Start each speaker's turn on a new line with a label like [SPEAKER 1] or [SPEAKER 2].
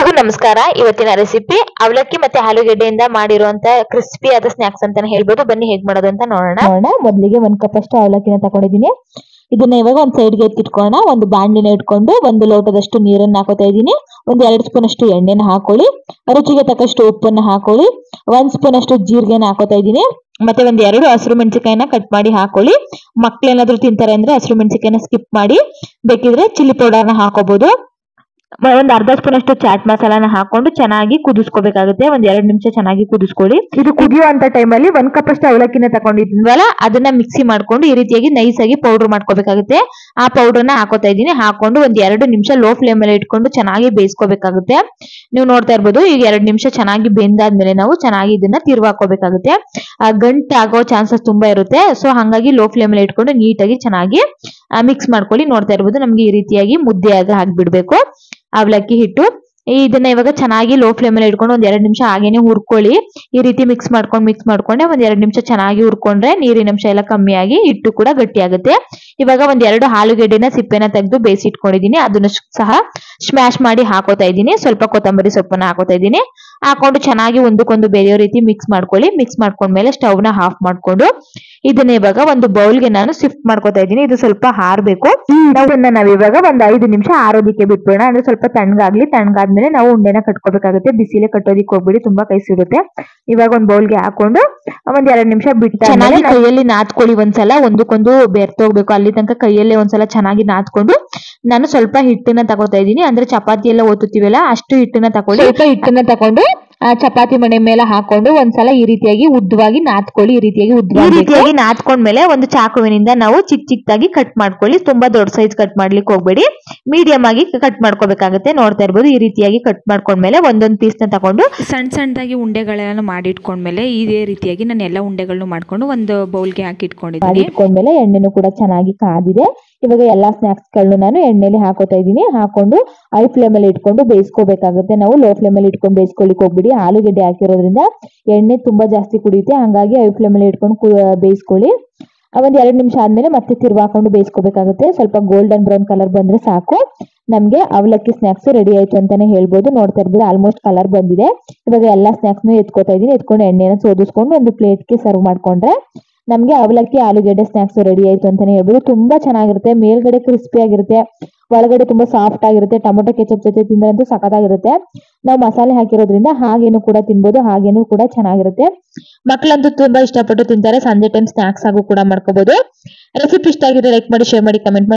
[SPEAKER 1] ಎಲ್ರಿಗೂ ನಮಸ್ಕಾರ. ಇವತ್ತಿನ ರೆಸಿಪಿ ಅವಲಕ್ಕಿ ಮತ್ತೆ ಆಲೂಗೆಡ್ಡೆಯಿಂದ ಮಾಡಿರುವಂತ ಕ್ರಿಸ್ಪಿ ಆದ ಸ್ನಾಕ್ಸ್ ಅಂತಾನೆ ಹೇಳ್ಬೋದು. ಬನ್ನಿ ಹೇಗ್ ಮಾಡೋದು ಅಂತ ನೋಡೋಣ. ಮೊದಲಿಗೆ 1 ಕಪ್ ಅಷ್ಟು ಅವಲಕ್ಕಿನ ತಗೊಂಡಿದ್ದೀನಿ. ಇದನ್ನ ಇವಾಗ ಒಂದ್ ಸೈಡ್ಗೆ ಎತ್ತಿಟ್ಕೊಳ್ಳೋಣ. ಒಂದು ಬಾಂಡಿನ ಇಟ್ಕೊಂಡು 1 ಲೋಟದಷ್ಟು ನೀರನ್ನ ಹಾಕೋತಾ ಇದ್ದೀನಿ. 2 ಸ್ಪೂನ್ ಅಷ್ಟು ಎಣ್ಣೆನ ಹಾಕೊಳ್ಳಿ. ರುಚಿಗೆ ತಕ್ಕಷ್ಟು ಉಪ್ಪನ್ನ ಹಾಕೊಳ್ಳಿ. 1 ಸ್ಪೂನ್ ಅಷ್ಟು ಜೀರಿಗೆನ ಹಾಕೋತಾ ಇದ್ದೀನಿ. ಮತ್ತೆ 2 ಹಸಿರು ಮೆಣಸಿನಕಾಯಿನ ಕಟ್ ಮಾಡಿ ಹಾಕೊಳ್ಳಿ. ಮಕ್ಳೇನಾದ್ರೂ ತಿಂತಾರೆ ಅಂದ್ರೆ ಹಸಿರು ಮೆಣಸಿನಕಾಯಿನ ಸ್ಕಿಪ್ ಮಾಡಿ ಬೇಕಿದ್ರೆ ಚಿಲ್ಲಿ ಪೌಡರ್ನ ಹಾಕೋಬಹುದು. 1 ಅರ್ಧ ಸ್ಪೂನ್ ಅಷ್ಟು ಚಾಟ್ ಮಸಾಲಾನ ಹಾಕೊಂಡು ಚೆನ್ನಾಗಿ ಕುದಿಸ್ಕೋಬೇಕಾಗುತ್ತೆ. 2 ನಿಮಿಷ ಚೆನ್ನಾಗಿ ಕುದಿಸ್ಕೊಳ್ಳಿ. ಇದು ಕುದಿಯುವಂತ ಟೈಮಲ್ಲಿ 1 ಕಪ್ ಅಷ್ಟು ಅವಲಕ್ಕಿನ ತಗೊಂಡಿದ್ವಲ್ಲ ಅದನ್ನ ಮಿಕ್ಸಿ ಮಾಡ್ಕೊಂಡು ಈ ರೀತಿಯಾಗಿ ನೈಸ್ ಆಗಿ ಪೌಡರ್ ಮಾಡ್ಕೋಬೇಕಾಗುತ್ತೆ. ಆ ಪೌಡರ್ನ ಹಾಕೋತಾ ಇದ್ದೀನಿ. ಹಾಕೊಂಡು 2 ನಿಮಿಷ ಲೋ ಫ್ಲೇಮ್ ಅಲ್ಲಿ ಇಟ್ಕೊಂಡು ಚೆನ್ನಾಗಿ ಬೇಯಿಸ್ಕೋಬೇಕಾಗುತ್ತೆ. ನೀವು ನೋಡ್ತಾ ಇರ್ಬೋದು. ಈಗ 2 ನಿಮಿಷ ಚೆನ್ನಾಗಿ ಬೆಂದಾದ್ಮೇಲೆ ನಾವು ಚೆನ್ನಾಗಿ ಇದನ್ನ ತಿರ್ವಾಕೋಬೇಕಾಗುತ್ತೆ. ಗಂಟು ಆಗೋ ಚಾನ್ಸಸ್ ತುಂಬಾ ಇರುತ್ತೆ. ಸೊ ಹಾಗಾಗಿ ಲೋ ಫ್ಲೇಮ್ ಅಲ್ಲಿ ಇಟ್ಕೊಂಡು ನೀಟಾಗಿ ಚೆನ್ನಾಗಿ ಮಿಕ್ಸ್ ಮಾಡ್ಕೊಳ್ಳಿ. ನೋಡ್ತಾ ಇರ್ಬೋದು ನಮ್ಗೆ ಈ ರೀತಿಯಾಗಿ ಮುದ್ದೆ ಆಗಿ ಹಾಕ್ಬಿಡ್ಬೇಕು ಅವಲಕ್ಕಿ ಹಿಟ್ಟು. ಇದನ್ನ ಇವಾಗ ಚೆನ್ನಾಗಿ ಲೋ ಫ್ಲೇಮ್ ಅಲ್ಲಿ ಇಟ್ಕೊಂಡು 2 ನಿಮಿಷ ಹಾಗೇನೆ ಹುರ್ಕೊಳ್ಳಿ. ಈ ರೀತಿ ಮಿಕ್ಸ್ ಮಾಡ್ಕೊಂಡೆ 2 ನಿಮಿಷ ಚೆನ್ನಾಗಿ ಹುರ್ಕೊಂಡ್ರೆ ನೀರಿನ ಅಂಶ ಎಲ್ಲ ಕಮ್ಮಿ ಆಗಿ ಹಿಟ್ಟು ಕೂಡ ಗಟ್ಟಿ ಆಗುತ್ತೆ. ಇವಾಗ 2 ಆಲೂಗೆಡ್ಡೆನ ಸಿಪ್ಪೆನ ತೆಗೆದು ಬೇಯಿಸಿ ಇಟ್ಕೊಂಡಿದ್ದೀನಿ. ಅದನ್ನು ಸಹ ಸ್ಮ್ಯಾಶ್ ಮಾಡಿ ಹಾಕೋತಾ ಇದ್ದೀನಿ. ಸ್ವಲ್ಪ ಕೊತ್ತಂಬರಿ ಸೊಪ್ಪನ್ನ ಹಾಕೋತಾ ಇದ್ದೀನಿ. ಹಾಕೊಂಡು ಚೆನ್ನಾಗಿ ಒಂದಕ್ಕೊಂದು ಬೇರೆಯೋ ರೀತಿ ಮಿಕ್ಸ್ ಮಾಡ್ಕೊಳ್ಳಿ. ಮಿಕ್ಸ್ ಮಾಡ್ಕೊಂಡ್ಮೇಲೆ ಸ್ಟವ್ ನ ಆಫ್ ಮಾಡ್ಕೊಂಡು ಇದನ್ನ ಇವಾಗ ಒಂದು ಬೌಲ್ಗೆ ನಾನು ಶಿಫ್ಟ್ ಮಾಡ್ಕೋತಾ ಇದ್ದೀನಿ. ಇದು ಸ್ವಲ್ಪ ಹಾರಬೇಕು. ನಾವು ಇವಾಗ 5 ನಿಮಿಷ ಆರೋದಕ್ಕೆ ಬಿಟ್ಬಿಡೋಣ. ಅಂದ್ರೆ ಸ್ವಲ್ಪ ತಣ್ಣಗಾದ್ಮೇಲೆ ನಾವು ಉಂಡೆನ ಕಟ್ಕೋಬೇಕಾಗುತ್ತೆ. ಬಿಸಿಲೇ ಕಟ್ಟೋದಿಕ್ಕೆ ಹೋಗ್ಬಿಡಿ, ತುಂಬಾ ಕೈ ಸಿಗುತ್ತೆ. ಇವಾಗ ಒಂದು ಬೌಲ್ಗೆ ಹಾಕೊಂಡು 2 ನಿಮಿಷ ಬಿಟ್ಟು ಚೆನ್ನಾಗಿ ಕೈಯಲ್ಲಿ ನಾದ್ಕೊಳ್ಳಿ. ಒಂದ್ಸಲ ಒಂದಕ್ಕೊಂದು ಬೆರ್ತೋಗ್ಬೇಕು. ಅಲ್ಲಿ ತನಕ ಕೈಯಲ್ಲೇ ಒಂದ್ಸಲ ಚೆನ್ನಾಗಿ ನಾದ್ಕೊಂಡು ನಾನು ಸ್ವಲ್ಪ ಹಿಟ್ಟನ್ನ ತಗೋತಾ ಇದ್ದೀನಿ. ಅಂದ್ರೆ ಚಪಾತಿ ಎಲ್ಲ ಒತ್ತುತ್ತೀವಲ್ಲ ಅಷ್ಟು ಹಿಟ್ಟನ್ನ ತಕೊಳ್ಳಿ. ಸ್ವಲ್ಪ ಹಿಟ್ಟನ್ನ ತಕೊಂಡು ಚಪಾತಿ ಮಣೆ ಮೇಲೆ ಹಾಕೊಂಡು ಒಂದ್ಸಲ ಈ ರೀತಿಯಾಗಿ ಉದ್ದವಾಗಿ ನಾದ್ಕೊಳ್ಳಿ. ಈ ರೀತಿಯಾಗಿ ನಾದ್ಕೊಂಡ್ಮೇಲೆ ಒಂದು ಚಾಕುವಿನಿಂದ ನಾವು ಚಿಕ್ಕದಾಗಿ ಕಟ್ ಮಾಡ್ಕೊಳ್ಳಿ. ತುಂಬಾ ದೊಡ್ಡ ಸೈಜ್ ಕಟ್ ಮಾಡ್ಲಿಕ್ಕೆ ಹೋಗ್ಬೇಡಿ, ಮೀಡಿಯಂ ಆಗಿ ಕಟ್ ಮಾಡ್ಕೋಬೇಕಾಗುತ್ತೆ. ನೋಡ್ತಾ ಇರ್ಬೋದು ಈ ರೀತಿಯಾಗಿ ಕಟ್ ಮಾಡ್ಕೊಂಡ್ಮೇಲೆ ಒಂದೊಂದು ಪೀಸ್ ನ ತಗೊಂಡು
[SPEAKER 2] ಸಣ್ಣದಾಗಿ ಉಂಡೆಗಳನ್ನ ಮಾಡಿ ಇಟ್ಕೊಂಡ್ಮೇಲೆ ಇದೇ ರೀತಿಯಾಗಿ ನಾನು ಎಲ್ಲ ಉಂಡೆಗಳನ್ನು ಮಾಡ್ಕೊಂಡು ಒಂದು ಬೌಲ್ಗೆ ಹಾಕಿ ಇಟ್ಕೊಂಡ್ಮೇಲೆ
[SPEAKER 1] ಎಣ್ಣೆನೂ ಕೂಡ ಚೆನ್ನಾಗಿ ಕಾದಿದೆ. ಇವಾಗ ಎಲ್ಲಾ ಸ್ನಾಕ್ಸ್ ಗಳನ್ನು ನಾನು ಎಣ್ಣೆಲಿ ಹಾಕೋತಾ ಇದ್ದೀನಿ. ಹಾಕೊಂಡು ಹೈ ಫ್ಲೇಮ್ ಅಲ್ಲಿ ಇಟ್ಕೊಂಡು ಬೇಯಿಸ್ಕೋಬೇಕಾಗುತ್ತೆ. ನಾವು ಲೋ ಫ್ಲೇಮ್ ಅಲ್ಲಿ ಇಟ್ಕೊಂಡು ಬೇಯಿಸ್ಕೊಳ್ಳಿಕ್ ಹೋಗ್ಬಿಡಿ. ಆಲೂಗೆಡ್ಡೆ ಹಾಕಿರೋದ್ರಿಂದ ಎಣ್ಣೆ ತುಂಬಾ ಜಾಸ್ತಿ ಕುಡಿಯುತ್ತೆ. ಹಂಗಾಗಿ ಹೈ ಫ್ಲೇಮ್ ಅಲ್ಲಿ ಇಟ್ಕೊಂಡು ಬೇಯಿಸ್ಕೊಳ್ಳಿ. 2 ನಿಮಿಷ ಆದ್ಮೇಲೆ ಮತ್ತೆ ತಿರ್ವಾಕೊಂಡು ಬೇಯಿಸ್ಕೋಬೇಕಾಗುತ್ತೆ. ಸ್ವಲ್ಪ ಗೋಲ್ಡನ್ ಬ್ರೌನ್ ಕಲರ್ ಬಂದ್ರೆ ಸಾಕು. ನಮ್ಗೆ ಅವಲಕ್ಕಿ ಸ್ನಾಕ್ಸ್ ರೆಡಿ ಆಯ್ತು ಅಂತಾನೆ ಹೇಳ್ಬೋದು. ನೋಡ್ತಾ ಇರ್ಬೋದು ಆಲ್ಮೋಸ್ಟ್ ಕಲರ್ ಬಂದಿದೆ. ಇವಾಗ ಎಲ್ಲಾ ಸ್ನಾಕ್ಸ್ ಎತ್ಕೋತಾ ಇದೀನಿ. ಎತ್ಕೊಂಡು ಎಣ್ಣೆನ ಸೋದಿಸ್ಕೊಂಡು ಒಂದು ಪ್ಲೇಟ್ಗೆ ಸರ್ವ್ ಮಾಡ್ಕೊಂಡ್ರೆ ನಮ್ಗೆ ಅವಲಕ್ಕಿ ಆಲೂಗೆಡ್ಡೆ ಸ್ನಾಕ್ಸ್ ರೆಡಿ ಆಯ್ತು ಅಂತಾನೆ ಹೇಳ್ಬೋದು. ತುಂಬಾ ಚೆನ್ನಾಗಿರುತ್ತೆ. ಮೇಲ್ಗಡೆ ಕ್ರಿಸ್ಪಿ ಆಗಿರುತ್ತೆ, ಒಳಗಡೆ ತುಂಬಾ ಸಾಫ್ಟ್ ಆಗಿರುತ್ತೆ. ಟೊಮೊಟೊ ಕೆಚಪ್ ಜೊತೆ ತಿಂದ್ರಂತೂ ಸಖತ್ತಾಗಿರುತ್ತೆ. ನಾವು ಮಸಾಲೆ ಹಾಕಿರೋದ್ರಿಂದ ಹಾಗೇನು ಕೂಡ ತಿನ್ಬೋದು, ಹಾಗೇನು ಕೂಡ ಚೆನ್ನಾಗಿರುತ್ತೆ. ಮಕ್ಕಳಂತೂ ತುಂಬಾ ಇಷ್ಟಪಟ್ಟು ತಿಂತಾರೆ. ಸಂಜೆ ಟೈಮ್ ಸ್ನಾಕ್ಸ್ ಆಗು ಕೂಡ ಮಾಡ್ಕೋಬಹುದು. ರೆಸಿಪಿ ಇಷ್ಟ ಆಗಿದ್ರೆ ಲೈಕ್ ಮಾಡಿ, ಶೇರ್ ಮಾಡಿ, ಕಮೆಂಟ್ ಮಾಡಿ.